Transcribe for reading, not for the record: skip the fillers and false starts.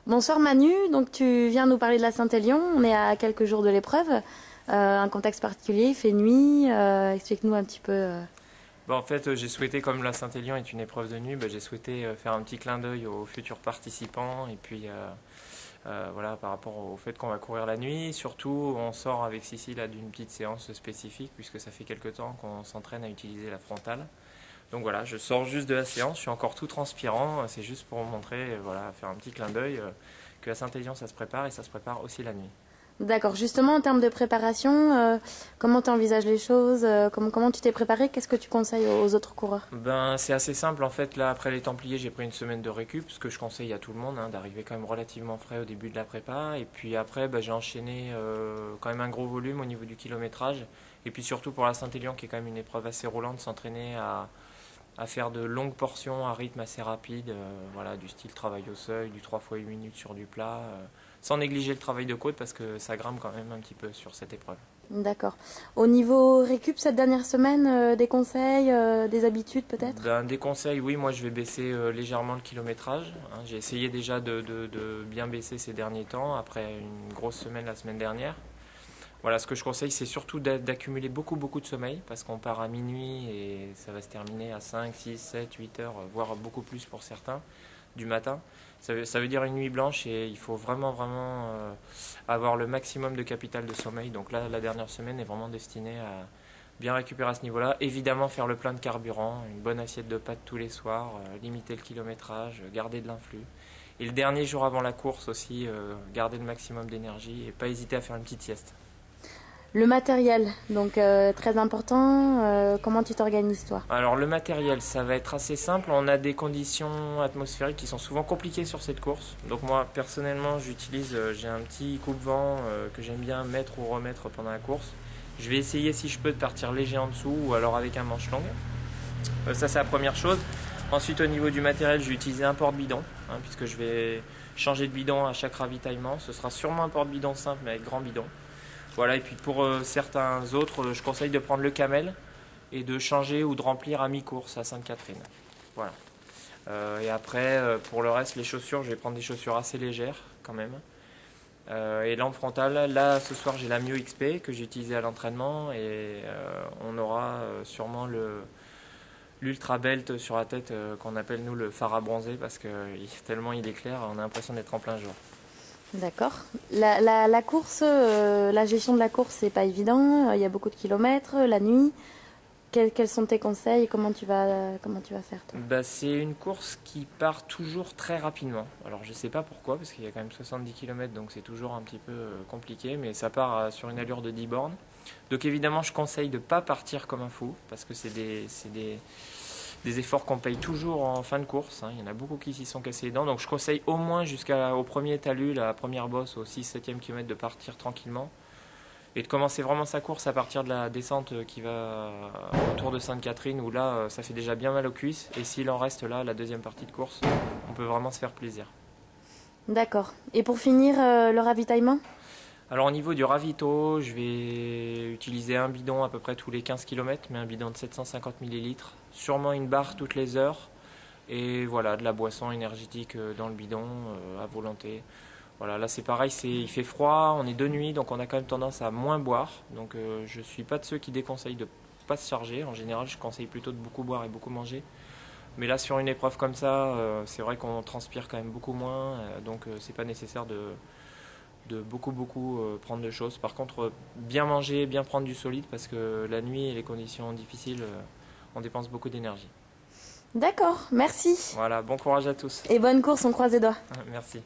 Bonsoir Manu, donc tu viens nous parler de la Saint-Élion, on est à quelques jours de l'épreuve, un contexte particulier, il fait nuit, explique-nous un petit peu. En fait, j'ai souhaité, comme la Saint-Élion est une épreuve de nuit, j'ai souhaité faire un petit clin d'œil aux futurs participants et puis voilà, par rapport au fait qu'on va courir la nuit. Surtout, on sort avec Sissi là d'une petite séance spécifique puisque ça fait quelques temps qu'on s'entraîne à utiliser la frontale. Donc voilà, je sors juste de la séance, je suis encore tout transpirant, c'est juste pour montrer, voilà, faire un petit clin d'œil que la Saint-Élion ça se prépare et ça se prépare aussi la nuit. D'accord, justement en termes de préparation, comment tu envisages les choses, comment tu t'es préparé, qu'est-ce que tu conseilles aux autres coureurs? C'est assez simple en fait. Là, après les Templiers, j'ai pris une semaine de récup, ce que je conseille à tout le monde, d'arriver quand même relativement frais au début de la prépa. Et puis après, j'ai enchaîné quand même un gros volume au niveau du kilométrage. Et puis surtout pour la Saint-Élion, qui est quand même une épreuve assez roulante, s'entraîner à faire de longues portions à rythme assez rapide, voilà, du style travail au seuil, du 3 fois 8 minutes sur du plat, sans négliger le travail de côte parce que ça grimpe quand même un petit peu sur cette épreuve. D'accord. Au niveau récup cette dernière semaine, des conseils, des habitudes peut-être? Des conseils, oui, moi je vais baisser légèrement le kilométrage. J'ai essayé déjà de bien baisser ces derniers temps, après une grosse semaine la semaine dernière. Voilà, ce que je conseille, c'est surtout d'accumuler beaucoup de sommeil, parce qu'on part à minuit et ça va se terminer à 5, 6, 7, 8 heures, voire beaucoup plus pour certains, du matin. Ça veut dire une nuit blanche et il faut vraiment avoir le maximum de capital de sommeil. Donc là, la dernière semaine est vraiment destinée à bien récupérer à ce niveau-là. Évidemment, faire le plein de carburant, une bonne assiette de pâtes tous les soirs, limiter le kilométrage, garder de l'influx. Et le dernier jour avant la course aussi, garder le maximum d'énergie et pas hésiter à faire une petite sieste. Le matériel, donc très important, comment tu t'organises toi? Alors le matériel, ça va être assez simple. On a des conditions atmosphériques qui sont souvent compliquées sur cette course. Donc moi personnellement j'ai un petit coupe-vent que j'aime bien mettre ou remettre pendant la course. Je vais essayer si je peux de partir léger en dessous ou alors avec un manche longue. Ça c'est la première chose. Ensuite au niveau du matériel, je vais utiliser un porte-bidon puisque je vais changer de bidon à chaque ravitaillement. Ce sera sûrement un porte-bidon simple mais avec grand bidon. Voilà, et puis pour certains autres, je conseille de prendre le camel et de changer ou de remplir à mi-course à Sainte-Catherine. Voilà. Et après, pour le reste, les chaussures, je vais prendre des chaussures assez légères quand même. Et lampe frontale, là ce soir j'ai la Mio XP que j'ai utilisée à l'entraînement et on aura sûrement l'Ultra Belt sur la tête qu'on appelle nous le phare à bronzer parce que tellement il éclaire, on a l'impression d'être en plein jour. D'accord. La course, la gestion de la course, c'est pas évident. Il y a beaucoup de kilomètres, la nuit. Quels sont tes conseils? Comment tu vas faire toi? C'est une course qui part toujours très rapidement. Alors je sais pas pourquoi, parce qu'il y a quand même 70 km, donc c'est toujours un petit peu compliqué, mais ça part sur une allure de 10 bornes. Donc évidemment, je conseille de ne pas partir comme un fou, parce que c'est des efforts qu'on paye toujours en fin de course. Il y en a beaucoup qui s'y sont cassés les dents, donc je conseille au moins jusqu'au premier talus, la première bosse, au 6-7e kilomètre, de partir tranquillement. Et de commencer vraiment sa course à partir de la descente qui va autour de Sainte-Catherine, où là, ça fait déjà bien mal aux cuisses. Et s'il en reste là, la deuxième partie de course, on peut vraiment se faire plaisir. D'accord. Et pour finir, le ravitaillement? Alors au niveau du ravito, je vais utiliser un bidon à peu près tous les 15 km, mais un bidon de 750 ml. Sûrement une barre toutes les heures. Et voilà, de la boisson énergétique dans le bidon, à volonté. Voilà, là c'est pareil, il fait froid, on est de nuit, donc on a quand même tendance à moins boire. Donc je suis pas de ceux qui déconseillent de pas se charger. En général, je conseille plutôt de beaucoup boire et beaucoup manger. Mais là, sur une épreuve comme ça, c'est vrai qu'on transpire quand même beaucoup moins, donc c'est pas nécessaire de beaucoup prendre de choses. Par contre, bien manger, bien prendre du solide, parce que la nuit et les conditions difficiles, on dépense beaucoup d'énergie. D'accord, merci. Voilà, bon courage à tous. Et bonne course, on croise les doigts. Merci.